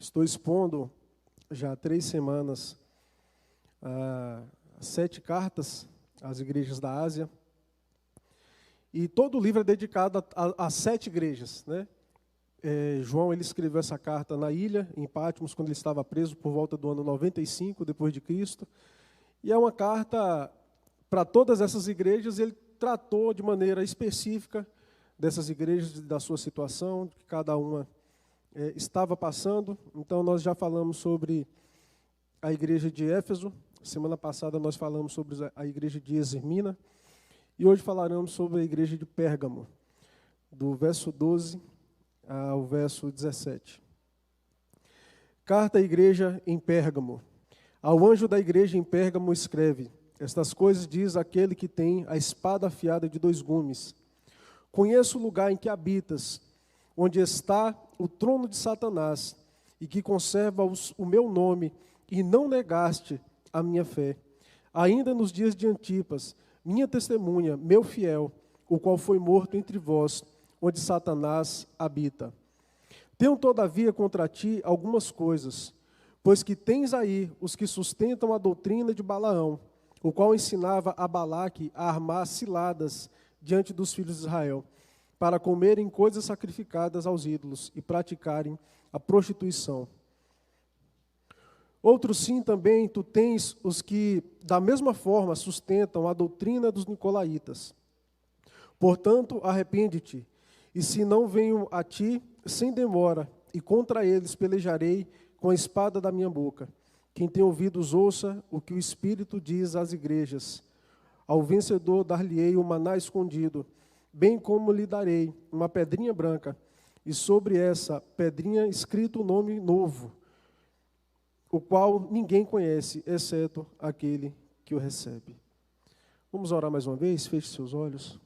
Estou expondo já há 3 semanas 7 cartas às igrejas da Ásia. E todo o livro é dedicado a 7 igrejas, né? João ele escreveu essa carta na ilha, em Patmos, quando ele estava preso por volta do ano 95 depois de Cristo. E é uma carta para todas essas igrejas. Ele tratou de maneira específica dessas igrejas, da sua situação, que cada uma estava passando. Então nós já falamos sobre a igreja de Éfeso. Semana passada nós falamos sobre a igreja de Esmirna. E hoje falaremos sobre a igreja de Pérgamo, do verso 12 ao verso 17. Carta à igreja em Pérgamo. Ao anjo da igreja em Pérgamo escreve: estas coisas diz aquele que tem a espada afiada de 2 gumes. Conheço o lugar em que habitas, onde está o trono de Satanás, e que conserva o meu nome, e não negaste a minha fé. Ainda nos dias de Antipas, minha testemunha, meu fiel, o qual foi morto entre vós, onde Satanás habita. Tenho, todavia, contra ti algumas coisas, pois que tens aí os que sustentam a doutrina de Balaão, o qual ensinava a Balaque a armar ciladas diante dos filhos de Israel, para comerem coisas sacrificadas aos ídolos e praticarem a prostituição. Outros sim também tu tens os que, da mesma forma, sustentam a doutrina dos nicolaítas. Portanto, arrepende-te, e se não venho a ti, sem demora, e contra eles pelejarei com a espada da minha boca. Quem tem ouvidos, ouça o que o Espírito diz às igrejas. Ao vencedor dar-lhe-ei o maná escondido, bem como lhe darei uma pedrinha branca, e sobre essa pedrinha escrito o nome novo, o qual ninguém conhece, exceto aquele que o recebe. Vamos orar mais uma vez? Feche seus olhos.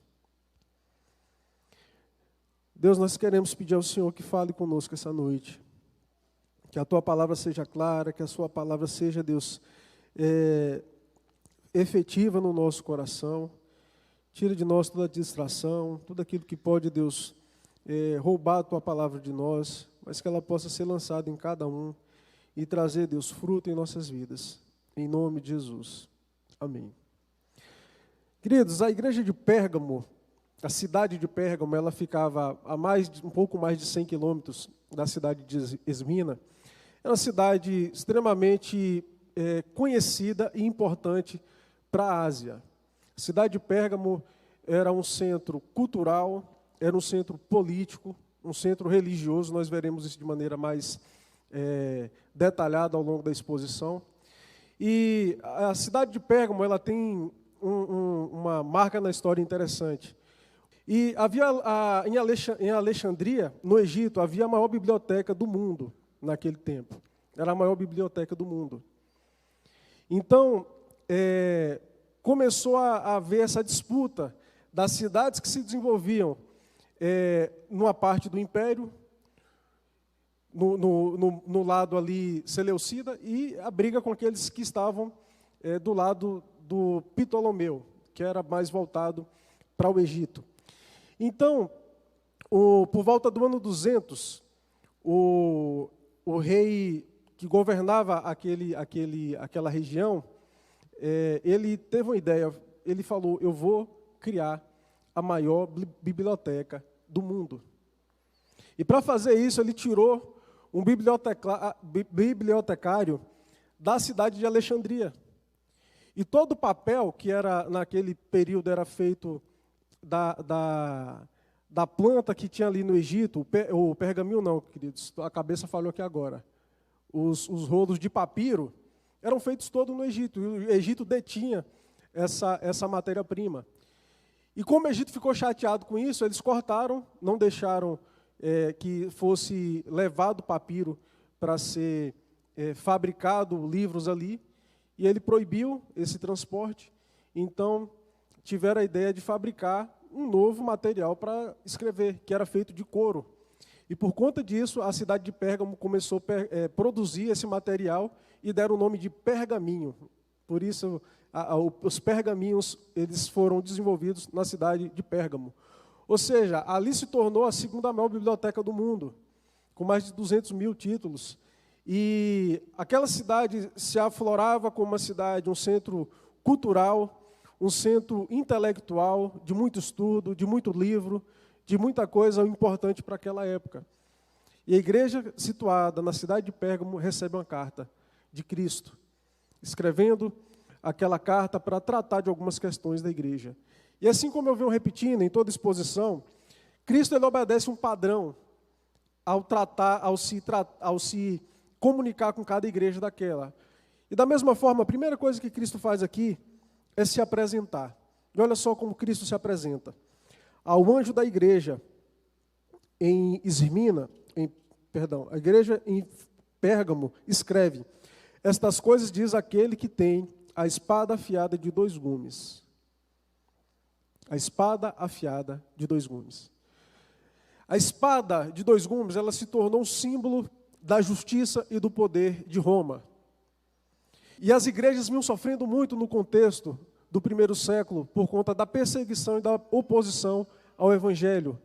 Deus, nós queremos pedir ao Senhor que fale conosco essa noite. Que a Tua palavra seja clara, que a Sua palavra seja, Deus, efetiva no nosso coração. Tira de nós toda a distração, tudo aquilo que pode, Deus, roubar a Tua palavra de nós, mas que ela possa ser lançada em cada um e trazer, Deus, fruto em nossas vidas. Em nome de Jesus. Amém. Queridos, a igreja de Pérgamo, a cidade de Pérgamo, ela ficava a um pouco mais de 100 quilômetros da cidade de Esmirna. É uma cidade extremamente conhecida e importante para a Ásia. A cidade de Pérgamo era um centro cultural, era um centro político, um centro religioso. Nós veremos isso de maneira mais detalhada ao longo da exposição. E a cidade de Pérgamo, ela tem uma marca na história interessante. E havia em Alexandria, no Egito, havia a maior biblioteca do mundo naquele tempo. Era a maior biblioteca do mundo. Então, começou a haver essa disputa das cidades que se desenvolviam numa parte do império, no lado ali seleucida, e a briga com aqueles que estavam do lado do Ptolomeu, que era mais voltado para o Egito. Então, por volta do ano 200, o rei que governava aquela região, ele teve uma ideia. Ele falou: eu vou criar a maior biblioteca do mundo. E para fazer isso, ele tirou um bibliotecário da cidade de Alexandria. E todo o papel que era naquele período era feito da planta que tinha ali no Egito, o pergaminho não, queridos, a cabeça falhou aqui agora. Os rolos de papiro eram feitos todos no Egito, e o Egito detinha essa matéria-prima. E como o Egito ficou chateado com isso, eles cortaram, não deixaram que fosse levado papiro para ser fabricado livros ali, e ele proibiu esse transporte. Então, tiveram a ideia de fabricar um novo material para escrever, que era feito de couro. E por conta disso, a cidade de Pérgamo começou a produzir esse material e deram o nome de pergaminho. Por isso, os pergaminhos eles foram desenvolvidos na cidade de Pérgamo. Ou seja, ali se tornou a segunda maior biblioteca do mundo, com mais de 200 mil títulos. E aquela cidade se aflorava como uma cidade, um centro cultural, um centro intelectual, de muito estudo, de muito livro, de muita coisa importante para aquela época. E a igreja situada na cidade de Pérgamo recebe uma carta de Cristo, escrevendo aquela carta para tratar de algumas questões da igreja. E assim como eu venho repetindo em toda exposição, Cristo ele obedece um padrão ao se comunicar com cada igreja daquela. E da mesma forma, a primeira coisa que Cristo faz aqui é se apresentar. E olha só como Cristo se apresenta. Ao anjo da igreja em Esmirna, a igreja em Pérgamo escreve: estas coisas diz aquele que tem a espada afiada de 2 gumes. A espada afiada de 2 gumes. A espada de 2 gumes, ela se tornou um símbolo da justiça e do poder de Roma. E as igrejas vinham sofrendo muito no contexto do primeiro século por conta da perseguição e da oposição ao Evangelho.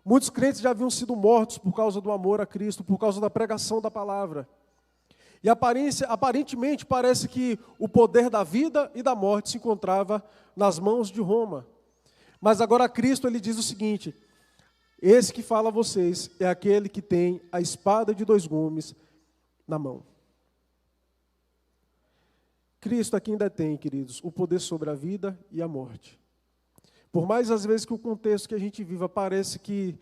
Muitos crentes já haviam sido mortos por causa do amor a Cristo, por causa da pregação da palavra. E aparentemente parece que o poder da vida e da morte se encontrava nas mãos de Roma. Mas agora Cristo ele diz o seguinte: esse que fala a vocês é aquele que tem a espada de 2 gumes na mão. Cristo aqui ainda tem, queridos, o poder sobre a vida e a morte. Por mais às vezes que o contexto que a gente viva parece que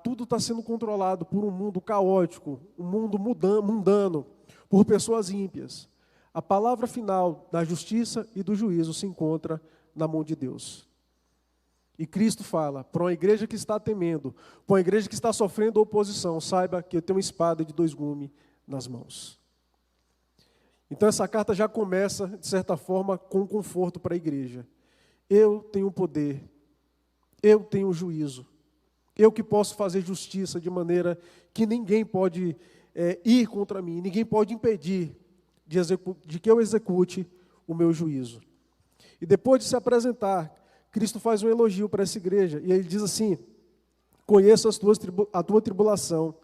tudo está sendo controlado por um mundo caótico, um mundo mundano, por pessoas ímpias, a palavra final da justiça e do juízo se encontra na mão de Deus. E Cristo fala para uma igreja que está temendo, para uma igreja que está sofrendo oposição: saiba que eu tenho uma espada de 2 gumes nas mãos. Então essa carta já começa, de certa forma, com conforto para a igreja. Eu tenho poder, eu tenho juízo, eu que posso fazer justiça de maneira que ninguém pode ir contra mim, ninguém pode impedir de que eu execute o meu juízo. E depois de se apresentar, Cristo faz um elogio para essa igreja, e ele diz assim: conheço a tua tribulação,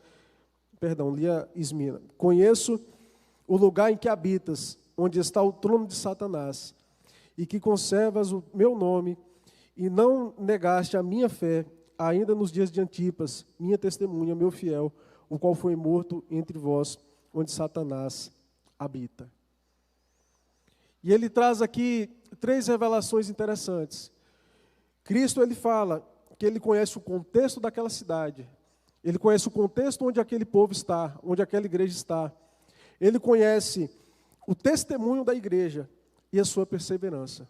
lia Esmirna, conheço o lugar em que habitas, onde está o trono de Satanás, e que conservas o meu nome, e não negaste a minha fé, ainda nos dias de Antipas, minha testemunha, meu fiel, o qual foi morto entre vós, onde Satanás habita. E ele traz aqui 3 revelações interessantes. Cristo ele fala que ele conhece o contexto daquela cidade, ele conhece o contexto onde aquele povo está, onde aquela igreja está. Ele conhece o testemunho da igreja e a sua perseverança.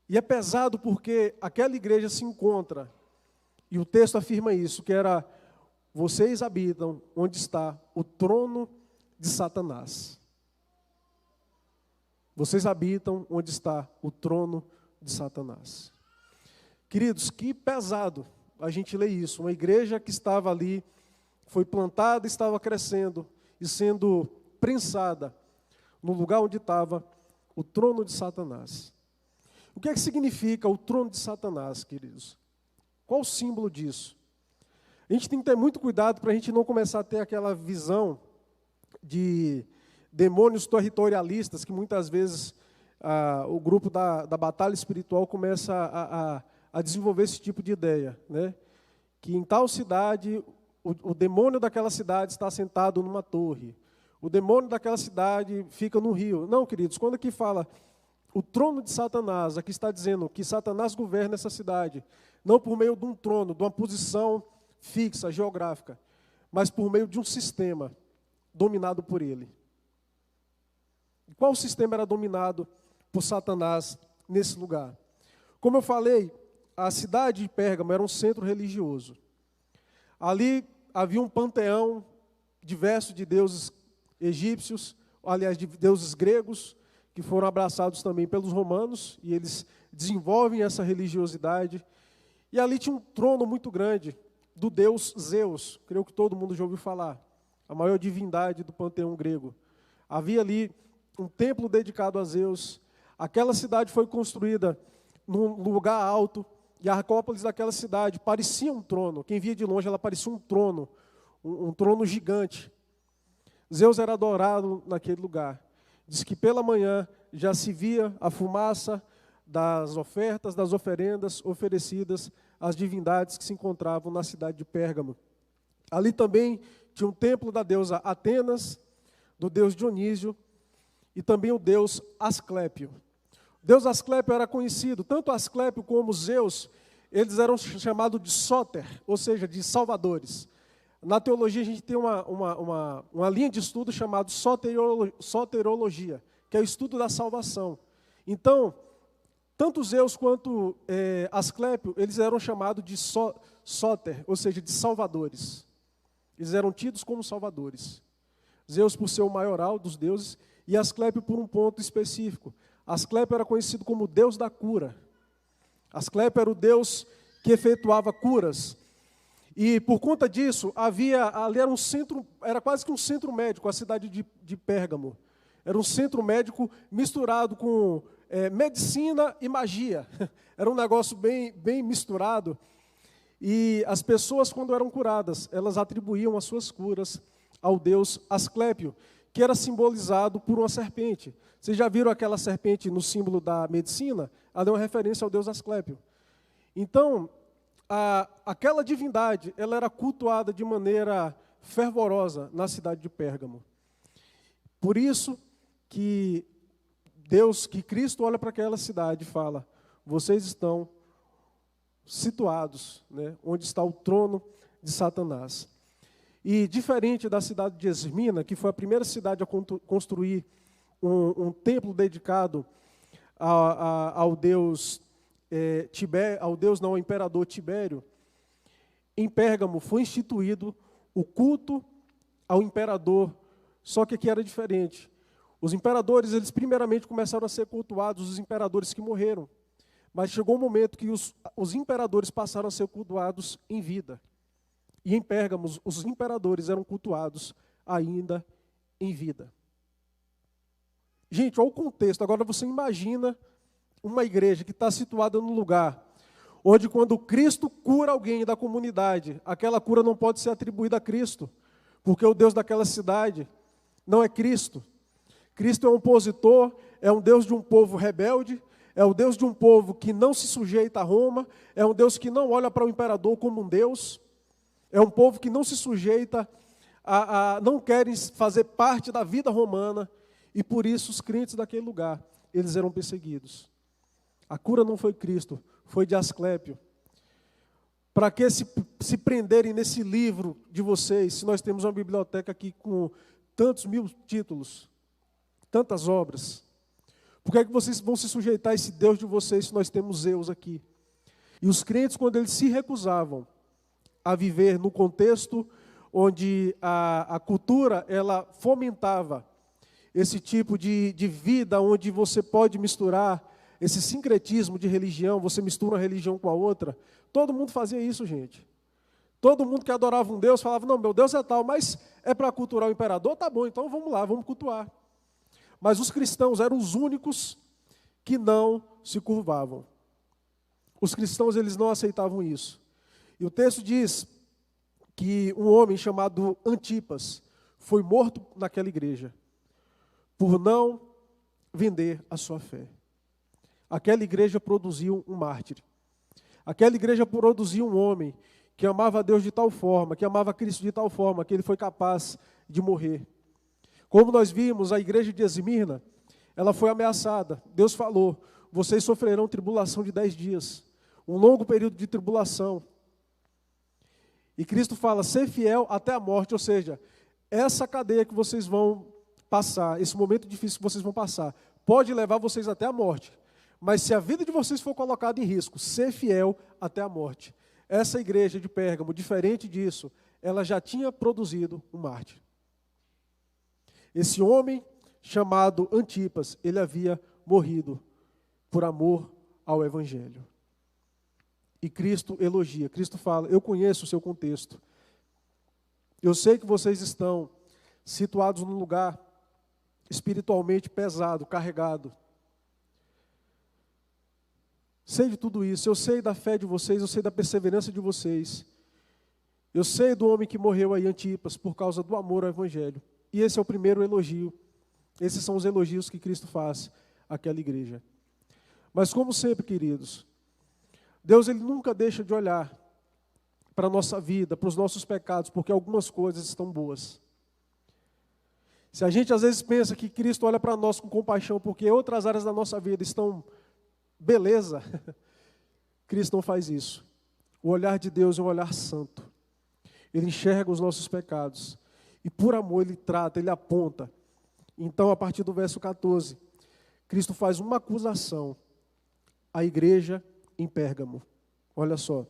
E é pesado porque aquela igreja se encontra, e o texto afirma isso, que era: vocês habitam onde está o trono de Satanás. Vocês habitam onde está o trono de Satanás. Queridos, que pesado a gente ler isso. Uma igreja que estava ali, foi plantada, estava crescendo e sendo prensada no lugar onde estava o trono de Satanás. O que é que significa o trono de Satanás, queridos? Qual o símbolo disso? A gente tem que ter muito cuidado para a gente não começar a ter aquela visão de demônios territorialistas que muitas vezes o grupo da batalha espiritual começa a desenvolver esse tipo de ideia, né? Que em tal cidade o demônio daquela cidade está sentado numa torre. O demônio daquela cidade fica no rio. Não, queridos, quando aqui fala o trono de Satanás, aqui está dizendo que Satanás governa essa cidade, não por meio de um trono, de uma posição fixa, geográfica, mas por meio de um sistema dominado por ele. E qual sistema era dominado por Satanás nesse lugar? Como eu falei, a cidade de Pérgamo era um centro religioso. Ali havia um panteão diverso de deuses egípcios, aliás, de deuses gregos, que foram abraçados também pelos romanos, e eles desenvolvem essa religiosidade. E ali tinha um trono muito grande do deus Zeus, creio que todo mundo já ouviu falar, a maior divindade do panteão grego. Havia ali um templo dedicado a Zeus. Aquela cidade foi construída num lugar alto, e a acrópolis daquela cidade parecia um trono. Quem via de longe, ela parecia um trono gigante. Zeus era adorado naquele lugar. Diz que pela manhã já se via a fumaça das ofertas, das oferendas oferecidas às divindades que se encontravam na cidade de Pérgamo. Ali também tinha um templo da deusa Atenas, do deus Dionísio e também o deus Asclépio. O deus Asclépio era conhecido, tanto Asclépio como Zeus, eles eram chamados de Sóter, ou seja, de salvadores. Na teologia a gente tem uma linha de estudo chamada soterologia, que é o estudo da salvação. Então, tanto Zeus quanto Asclépio, eles eram chamados de Sóter, ou seja, de salvadores. Eles eram tidos como salvadores. Zeus por ser o maioral dos deuses e Asclépio por um ponto específico. Asclépio era conhecido como o deus da cura. Asclépio era o deus que efetuava curas. E por conta disso, ali era um centro, era quase que um centro médico, a cidade de Pérgamo. Era um centro médico misturado com medicina e magia. Era um negócio bem misturado. E as pessoas, quando eram curadas, elas atribuíam as suas curas ao deus Asclépio, que era simbolizado por uma serpente. Vocês já viram aquela serpente no símbolo da medicina? Ela é uma referência ao deus Asclépio. Então, aquela divindade, ela era cultuada de maneira fervorosa na cidade de Pérgamo. Por isso que Cristo olha para aquela cidade e fala: vocês estão situados, né, onde está o trono de Satanás. E diferente da cidade de Esmirna, que foi a primeira cidade a construir um templo dedicado ao deus ao imperador Tibério, em Pérgamo foi instituído o culto ao imperador, só que aqui era diferente. Os imperadores, eles primeiramente começaram a ser cultuados, os imperadores que morreram. Mas chegou um momento que os imperadores passaram a ser cultuados em vida. E em Pérgamo, os imperadores eram cultuados ainda em vida. Gente, olha o contexto. Agora você imagina uma igreja que está situada num lugar onde quando Cristo cura alguém da comunidade, aquela cura não pode ser atribuída a Cristo, porque o Deus daquela cidade não é Cristo. Cristo é um opositor, é um Deus de um povo rebelde, é o Deus de um povo que não se sujeita a Roma, é um Deus que não olha para o imperador como um Deus, é um povo que não se sujeita não querem fazer parte da vida romana, e por isso os crentes daquele lugar, eles eram perseguidos. A cura não foi Cristo, foi de Asclépio. Para que se prenderem nesse livro de vocês, se nós temos uma biblioteca aqui com tantos mil títulos, tantas obras? Por que é que vocês vão se sujeitar a esse Deus de vocês se nós temos Zeus aqui? E os crentes, quando eles se recusavam a viver no contexto onde a cultura ela fomentava esse tipo de vida, onde você pode misturar esse sincretismo de religião, você mistura uma religião com a outra. Todo mundo fazia isso, gente. Todo mundo que adorava um Deus falava: não, meu Deus é tal, mas é para cultuar o imperador? Tá bom, então vamos lá, vamos cultuar. Mas os cristãos eram os únicos que não se curvavam. Os cristãos, eles não aceitavam isso. E o texto diz que um homem chamado Antipas foi morto naquela igreja por não vender a sua fé. Aquela igreja produziu um mártir. Aquela igreja produziu um homem que amava a Deus de tal forma, que amava Cristo de tal forma, que ele foi capaz de morrer. Como nós vimos, a igreja de Esmirna, ela foi ameaçada. Deus falou: vocês sofrerão tribulação de 10 dias, um longo período de tribulação. E Cristo fala: ser fiel até a morte, ou seja, essa cadeia que vocês vão passar, esse momento difícil que vocês vão passar, pode levar vocês até a morte. Mas se a vida de vocês for colocada em risco, ser fiel até a morte. Essa igreja de Pérgamo, diferente disso, ela já tinha produzido um mártir. Esse homem chamado Antipas, ele havia morrido por amor ao Evangelho. E Cristo elogia, Cristo fala: eu conheço o seu contexto. Eu sei que vocês estão situados num lugar espiritualmente pesado, carregado. Sei de tudo isso, eu sei da fé de vocês, eu sei da perseverança de vocês. Eu sei do homem que morreu aí, Antipas, por causa do amor ao Evangelho. E esse é o primeiro elogio. Esses são os elogios que Cristo faz àquela igreja. Mas como sempre, queridos, Deus ele nunca deixa de olhar para a nossa vida, para os nossos pecados, porque algumas coisas estão boas. Se a gente às vezes pensa que Cristo olha para nós com compaixão, porque outras áreas da nossa vida estão beleza, Cristo não faz isso. O olhar de Deus é um olhar santo. Ele enxerga os nossos pecados. E por amor ele trata, ele aponta. Então, a partir do verso 14, Cristo faz uma acusação à igreja em Pérgamo. Olha só.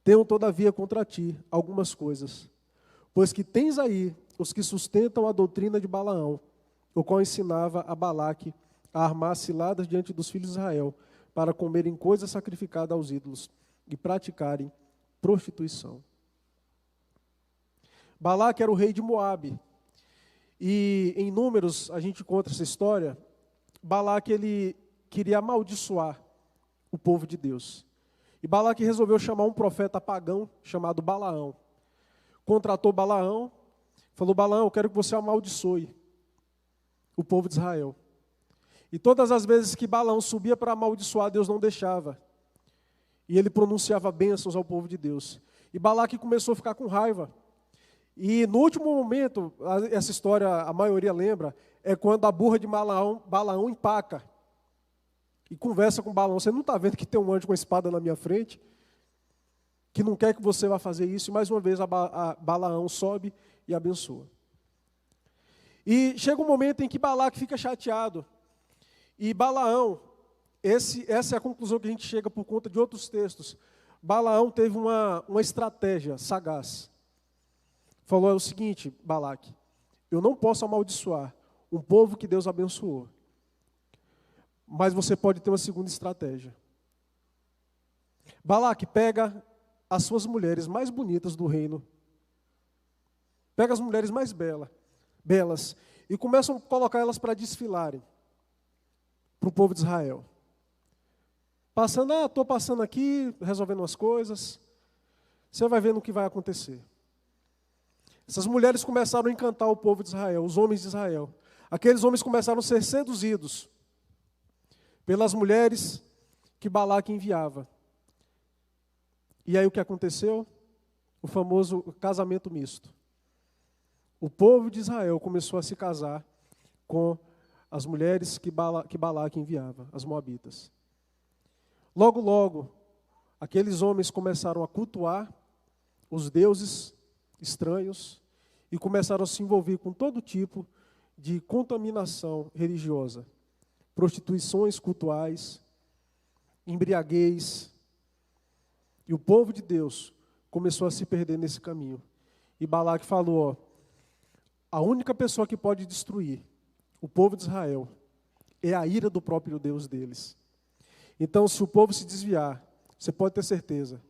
Tenho, todavia, contra ti algumas coisas, pois que tens aí os que sustentam a doutrina de Balaão, o qual ensinava a Balaque a armar ciladas diante dos filhos de Israel, para comerem coisas sacrificadas aos ídolos e praticarem prostituição. Balaque era o rei de Moabe. E em Números a gente encontra essa história. Balaque ele queria amaldiçoar o povo de Deus. E Balaque resolveu chamar um profeta pagão chamado Balaão. Contratou Balaão, falou: Balaão, eu quero que você amaldiçoe o povo de Israel. E todas as vezes que Balaão subia para amaldiçoar, Deus não deixava. E ele pronunciava bênçãos ao povo de Deus. E Balaque começou a ficar com raiva. E no último momento, essa história a maioria lembra, é quando a burra de Balaão empaca. E conversa com Balaão: você não está vendo que tem um anjo com a espada na minha frente? Que não quer que você vá fazer isso. E mais uma vez a Balaão sobe e abençoa. E chega um momento em que Balaque fica chateado. E Balaão, essa é a conclusão que a gente chega por conta de outros textos. Balaão teve uma estratégia sagaz. Falou: é o seguinte, Balaque, eu não posso amaldiçoar um povo que Deus abençoou. Mas você pode ter uma segunda estratégia. Balaque, pega as suas mulheres mais bonitas do reino. Pega as mulheres mais belas e começam a colocar elas para desfilarem para o povo de Israel. Estou passando aqui, resolvendo umas coisas. Você vai vendo o que vai acontecer. Essas mulheres começaram a encantar o povo de Israel, os homens de Israel. Aqueles homens começaram a ser seduzidos pelas mulheres que Balaque enviava. E aí o que aconteceu? O famoso casamento misto. O povo de Israel começou a se casar com as mulheres que Balaque enviava, as moabitas. Logo, logo, aqueles homens começaram a cultuar os deuses estranhos e começaram a se envolver com todo tipo de contaminação religiosa, prostituições cultuais, embriaguez. E o povo de Deus começou a se perder nesse caminho. E Balaque falou: a única pessoa que pode destruir o povo de Israel é a ira do próprio Deus deles. Então, se o povo se desviar, você pode ter certeza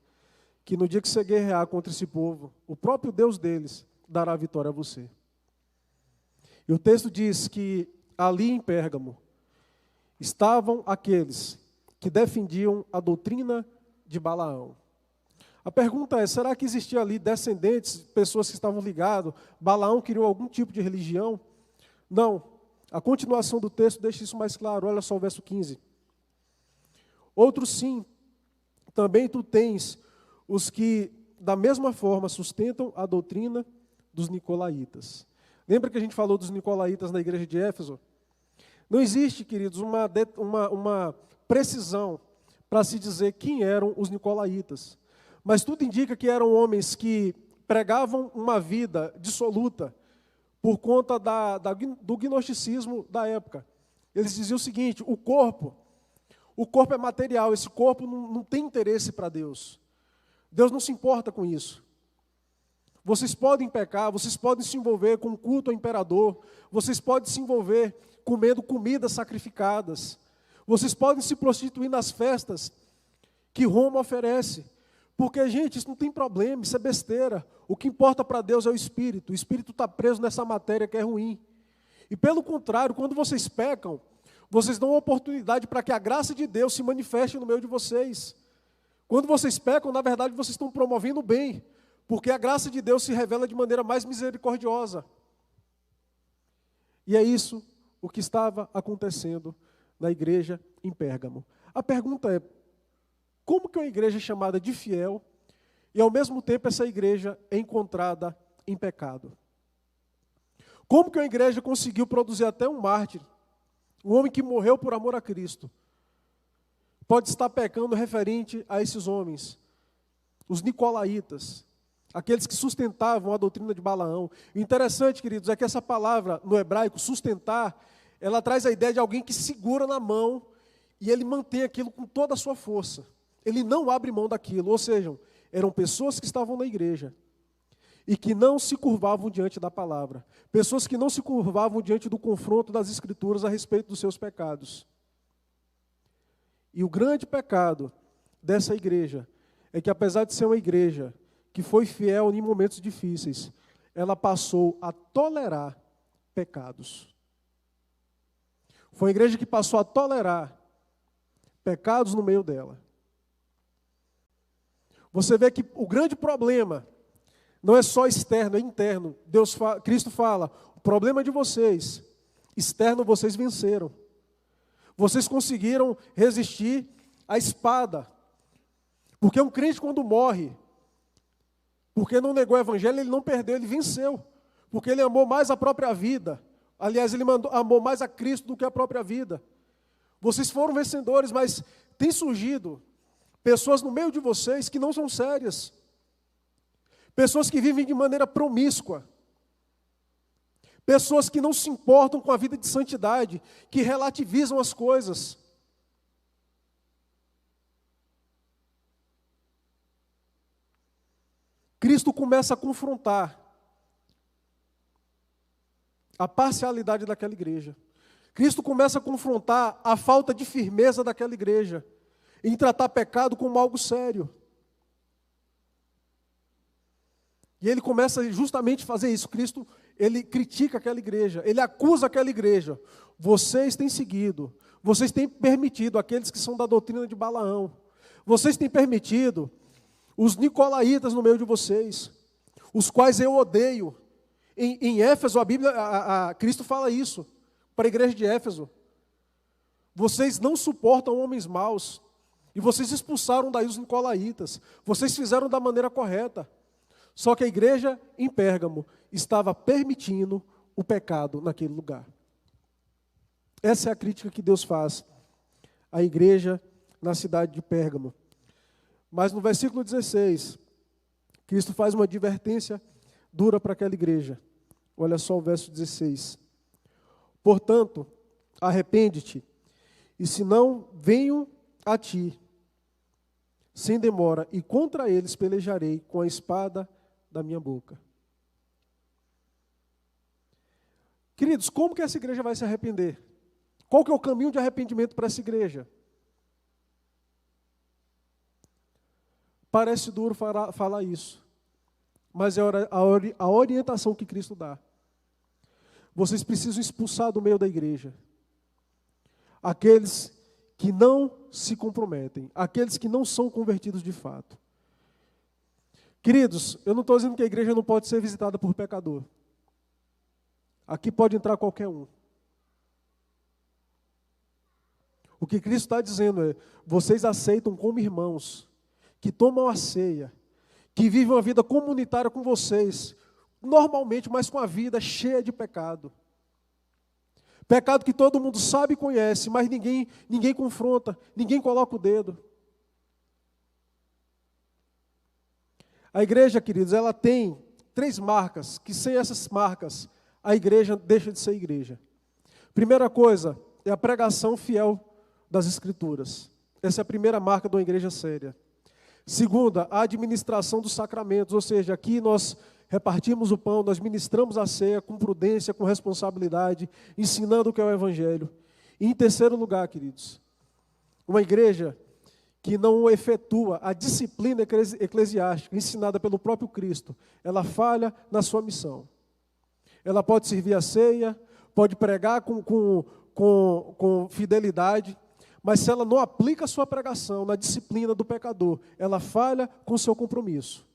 que no dia que você guerrear contra esse povo, o próprio Deus deles dará a vitória a você. E o texto diz que ali em Pérgamo estavam aqueles que defendiam a doutrina de Balaão. A pergunta é: será que existia ali descendentes, pessoas que estavam ligadas? Balaão criou algum tipo de religião? Não. A continuação do texto deixa isso mais claro. Olha só o verso 15. Outros sim, também tu tens os que, da mesma forma, sustentam a doutrina dos nicolaítas. Lembra que a gente falou dos nicolaítas na igreja de Éfeso? Não existe, queridos, uma precisão para se dizer quem eram os nicolaítas. Mas tudo indica que eram homens que pregavam uma vida dissoluta por conta do gnosticismo da época. Eles diziam o seguinte: o corpo é material, esse corpo não tem interesse para Deus. Deus não se importa com isso. Vocês podem pecar, vocês podem se envolver com o culto ao imperador, vocês podem se envolver comendo comidas sacrificadas, vocês podem se prostituir nas festas que Roma oferece. Porque, gente, isso não tem problema, isso é besteira. O que importa para Deus é o Espírito está preso nessa matéria que é ruim. E pelo contrário, quando vocês pecam, vocês dão uma oportunidade para que a graça de Deus se manifeste no meio de vocês. Quando vocês pecam, na verdade, vocês estão promovendo o bem, porque a graça de Deus se revela de maneira mais misericordiosa. E é isso o que estava acontecendo na igreja em Pérgamo. A pergunta é, como que uma igreja chamada de fiel, e ao mesmo tempo essa igreja é encontrada em pecado? Como que uma igreja conseguiu produzir até um mártir, um homem que morreu por amor a Cristo, pode estar pecando referente a esses homens, os nicolaítas, aqueles que sustentavam a doutrina de Balaão? O interessante, queridos, é que essa palavra no hebraico, sustentar, ela traz a ideia de alguém que segura na mão e ele mantém aquilo com toda a sua força. Ele não abre mão daquilo, ou seja, eram pessoas que estavam na igreja e que não se curvavam diante da palavra, pessoas que não se curvavam diante do confronto das Escrituras a respeito dos seus pecados. E o grande pecado dessa igreja é que, apesar de ser uma igreja que foi fiel em momentos difíceis, ela passou a tolerar pecados. Foi uma igreja que passou a tolerar pecados no meio dela. Você vê que o grande problema não é só externo, é interno. Cristo fala, o problema é de vocês, externo vocês venceram. Vocês conseguiram resistir à espada. Porque um crente quando morre, porque não negou o evangelho, ele não perdeu, ele venceu. Porque ele amou mais a própria vida. Aliás, ele amou mais a Cristo do que a própria vida. Vocês foram vencedores, mas tem surgido pessoas no meio de vocês que não são sérias. Pessoas que vivem de maneira promíscua. Pessoas que não se importam com a vida de santidade, que relativizam as coisas. Cristo começa a confrontar a parcialidade daquela igreja. Cristo começa a confrontar a falta de firmeza daquela igreja em tratar pecado como algo sério. E ele começa justamente a fazer isso. Cristo, ele critica aquela igreja, ele acusa aquela igreja. Vocês têm seguido, vocês têm permitido, aqueles que são da doutrina de Balaão, vocês têm permitido os nicolaítas no meio de vocês, os quais eu odeio. Em Éfeso, a Bíblia, Cristo fala isso para a igreja de Éfeso. Vocês não suportam homens maus, e vocês expulsaram daí os nicolaítas. Vocês fizeram da maneira correta. Só que a igreja em Pérgamo estava permitindo o pecado naquele lugar. Essa é a crítica que Deus faz à igreja na cidade de Pérgamo. Mas no versículo 16, Cristo faz uma advertência dura para aquela igreja. Olha só o verso 16. Portanto, arrepende-te, e se não, venho a ti, sem demora, e contra eles pelejarei com a espada da minha boca. Queridos, como que essa igreja vai se arrepender? Qual que é o caminho de arrependimento para essa igreja? Parece duro falar isso, mas é a orientação que Cristo dá. Vocês precisam expulsar do meio da igreja aqueles que não se comprometem, aqueles que não são convertidos de fato. Queridos, eu não estou dizendo que a igreja não pode ser visitada por pecador. Aqui pode entrar qualquer um. O que Cristo está dizendo é, vocês aceitam como irmãos, que tomam a ceia, que vivem uma vida comunitária com vocês, normalmente, mas com a vida cheia de pecado. Pecado que todo mundo sabe e conhece, mas ninguém confronta, ninguém coloca o dedo. A igreja, queridos, ela tem 3 marcas, que sem essas marcas, a igreja deixa de ser igreja. Primeira coisa, é a pregação fiel das Escrituras. Essa é a primeira marca de uma igreja séria. Segunda, a administração dos sacramentos, ou seja, aqui nós repartimos o pão, nós ministramos a ceia com prudência, com responsabilidade, ensinando o que é o Evangelho. E em terceiro lugar, queridos, uma igreja que não efetua a disciplina eclesiástica ensinada pelo próprio Cristo, ela falha na sua missão. Ela pode servir a ceia, pode pregar com fidelidade, mas se ela não aplica a sua pregação na disciplina do pecador, ela falha com o seu compromisso.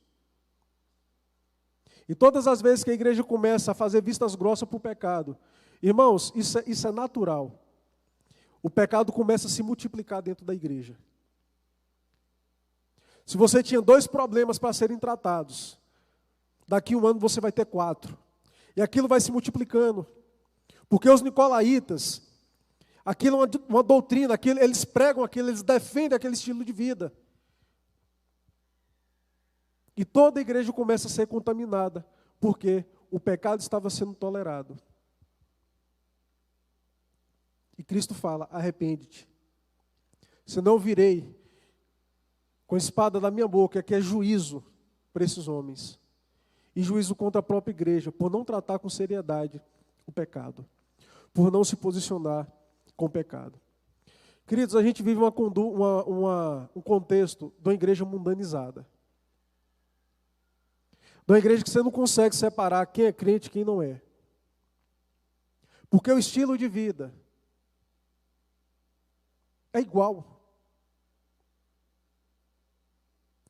E todas as vezes que a igreja começa a fazer vistas grossas para o pecado, irmãos, isso é natural. O pecado começa a se multiplicar dentro da igreja. Se você tinha 2 problemas para serem tratados, daqui a 1 ano você vai ter 4. E aquilo vai se multiplicando. Porque os nicolaítas, aquilo é uma doutrina, eles pregam aquilo, eles defendem aquele estilo de vida. E toda a igreja começa a ser contaminada, porque o pecado estava sendo tolerado. E Cristo fala, arrepende-te. Senão eu virei com a espada da minha boca, que é juízo para esses homens. E juízo contra a própria igreja, por não tratar com seriedade o pecado. Por não se posicionar com o pecado. Queridos, a gente vive um contexto de uma igreja mundanizada. De uma igreja que você não consegue separar quem é crente e quem não é. Porque o estilo de vida é igual.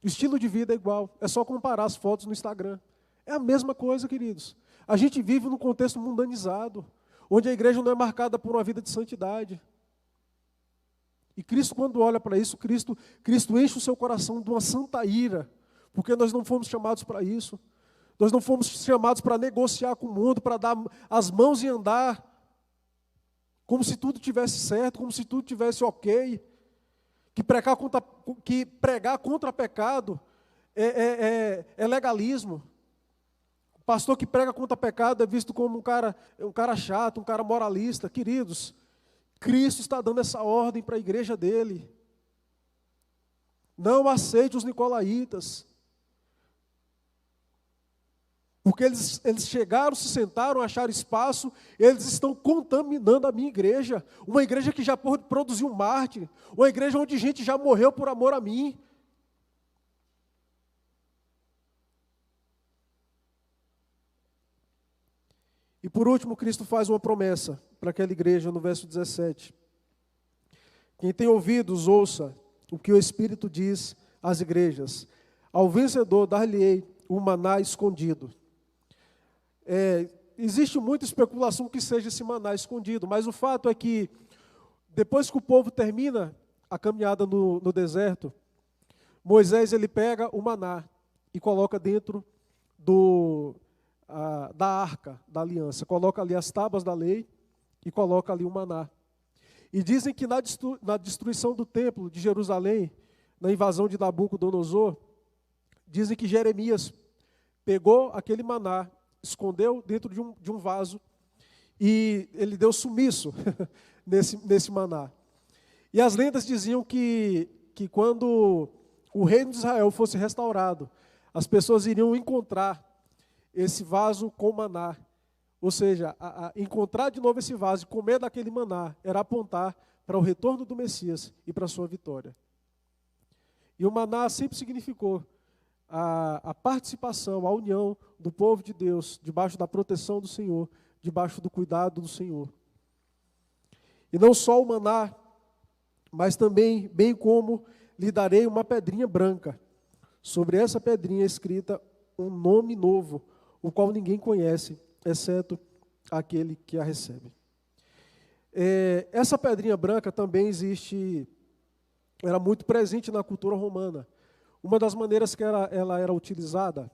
O estilo de vida é igual. É só comparar as fotos no Instagram. É a mesma coisa, queridos. A gente vive num contexto mundanizado, onde a igreja não é marcada por uma vida de santidade. E Cristo, quando olha para isso, Cristo enche o seu coração de uma santa ira, porque nós não fomos chamados para isso. Nós não fomos chamados para negociar com o mundo, para dar as mãos e andar como se tudo tivesse certo, como se tudo tivesse ok. Que pregar contra pecado é legalismo. O pastor que prega contra pecado é visto como um cara chato, um cara moralista. Queridos, Cristo está dando essa ordem para a igreja dele. Não aceite os nicolaítas. Porque eles chegaram, se sentaram, acharam espaço, eles estão contaminando a minha igreja. Uma igreja que já produziu um mártir, uma igreja onde gente já morreu por amor a mim. E por último, Cristo faz uma promessa para aquela igreja no verso 17. Quem tem ouvidos, ouça o que o Espírito diz às igrejas. Ao vencedor dar-lhe-ei o maná escondido. Existe muita especulação que seja esse maná escondido, mas o fato é que, depois que o povo termina a caminhada no deserto, Moisés ele pega o maná e coloca dentro da arca da aliança, coloca ali as tábuas da lei e coloca ali o maná. E dizem que na destruição do templo de Jerusalém, na invasão de Nabucodonosor, dizem que Jeremias pegou aquele maná, escondeu dentro de um vaso e ele deu sumiço nesse maná. E as lendas diziam que quando o reino de Israel fosse restaurado, as pessoas iriam encontrar esse vaso com maná. Ou seja, encontrar de novo esse vaso e comer daquele maná era apontar para o retorno do Messias e para a sua vitória. E o maná sempre significou a participação, a união do povo de Deus, debaixo da proteção do Senhor, debaixo do cuidado do Senhor. E não só o maná, mas também, bem como lhe darei uma pedrinha branca. Sobre essa pedrinha escrita um nome novo, o qual ninguém conhece, exceto aquele que a recebe. Essa pedrinha branca também era muito presente na cultura romana. Uma das maneiras que ela era utilizada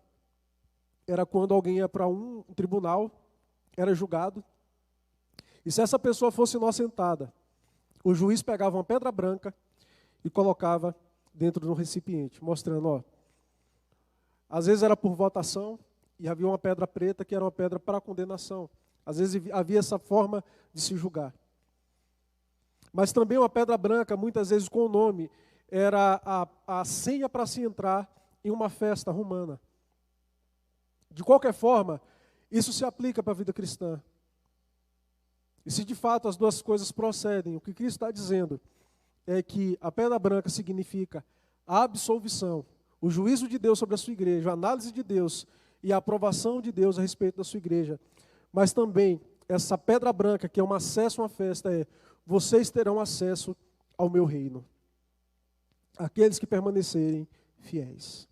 era quando alguém ia para um tribunal, era julgado, e se essa pessoa fosse inocentada, o juiz pegava uma pedra branca e colocava dentro de um recipiente, mostrando, às vezes era por votação, e havia uma pedra preta que era uma pedra para condenação. Às vezes havia essa forma de se julgar. Mas também uma pedra branca, muitas vezes com o nome, era a senha para se entrar em uma festa romana. De qualquer forma, isso se aplica para a vida cristã. E se de fato as duas coisas procedem, o que Cristo está dizendo é que a pedra branca significa a absolvição, o juízo de Deus sobre a sua igreja, a análise de Deus e a aprovação de Deus a respeito da sua igreja. Mas também, essa pedra branca, que é um acesso a uma festa, vocês terão acesso ao meu reino. Aqueles que permanecerem fiéis.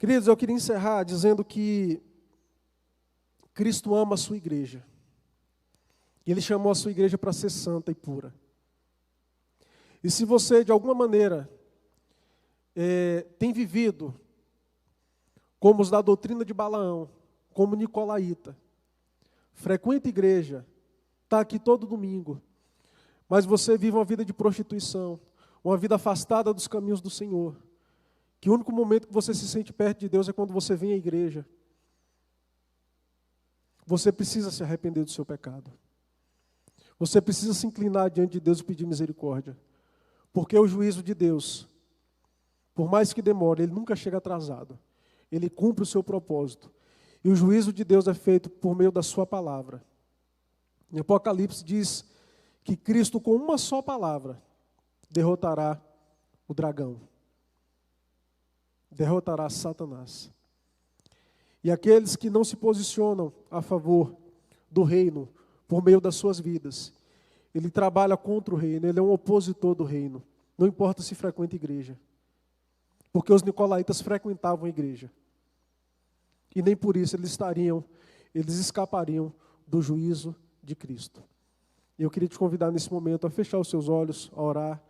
Queridos, eu queria encerrar dizendo que Cristo ama a sua igreja. E Ele chamou a sua igreja para ser santa e pura. E se você, de alguma maneira, tem vivido como os da doutrina de Balaão, como nicolaíta, frequenta a igreja, está aqui todo domingo, mas você vive uma vida de prostituição, uma vida afastada dos caminhos do Senhor, que o único momento que você se sente perto de Deus é quando você vem à igreja. Você precisa se arrepender do seu pecado. Você precisa se inclinar diante de Deus e pedir misericórdia. Porque o juízo de Deus, por mais que demore, ele nunca chega atrasado. Ele cumpre o seu propósito. E o juízo de Deus é feito por meio da sua palavra. Em Apocalipse diz que Cristo, com uma só palavra, derrotará o dragão. Derrotará Satanás. E aqueles que não se posicionam a favor do reino, por meio das suas vidas, ele trabalha contra o reino, ele é um opositor do reino. Não importa se frequenta igreja. Porque os nicolaítas frequentavam a igreja. E nem por isso eles escapariam do juízo de Cristo. E eu queria te convidar nesse momento a fechar os seus olhos, a orar.